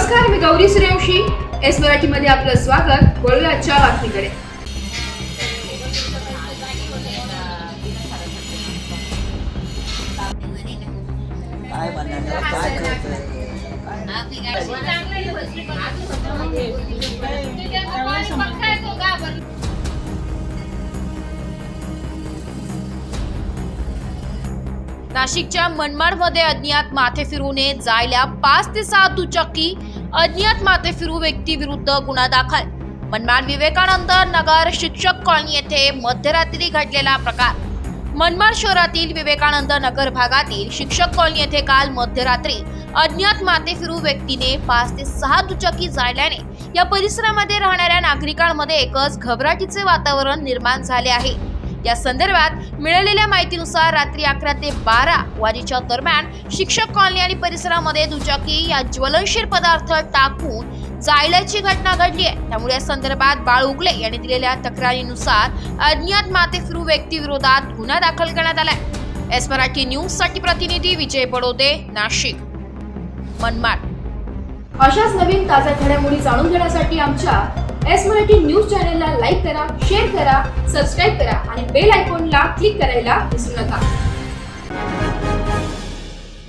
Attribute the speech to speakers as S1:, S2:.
S1: नमस्कार, मी गौरी सूर्यवंशी. एस मराठीमध्ये आपलं स्वागत. वळूया आजच्या बातमीकडे. नाशिकच्या मनमाडमध्ये अज्ञात माथे फिरूने जायला 5 ते 6 दुचाकी. अज्ञात माथे फिरू व्यक्ती विरुद्ध गुन्हा दाखल. मनमाड विवेकानंद नगर शिक्षक कॉलनी येथे मध्यरात्री घडलेला प्रकार. मनमाड शहरातील विवेकानंद नगर भागातील शिक्षक कॉलनी येथे काल मध्यरात्री अज्ञात माथे फिरू व्यक्तीने 5 ते 6 दुचाकी जाळल्याने या परिसरामध्ये राहणाऱ्या नागरिकांमध्ये एकच घबराटीचे वातावरण निर्माण झाले आहे. या संदर्भात मिळालेल्या माहितीनुसार रात्री 11 ते 12 वाजेच्या दरम्यान शिक्षक कॉलनी आणि परिसरामध्ये दुचाकी या ज्वलनशील पदार्थ टाकून जाळल्याची घटना घडली आहे. त्यामुळे या संदर्भात बाळ उगले यांनी दिलेल्या तक्रारीनुसार अज्ञात माथे फिरू व्यक्ती विरोधात गुन्हा दाखल करण्यात आलाय. एस मराठी न्यूज साठी प्रतिनिधी विजय बडोदे, नाशिक. मनमाड. अशाच नवीन ताज्या घडामोडी जाणून घेण्यासाठी आमच्या एस मराठी न्यूज चॅनलला लाईक करा, शेअर करा, सबस्क्राईब करा आणि बेल आयकॉनला क्लिक करायला विसरू नका.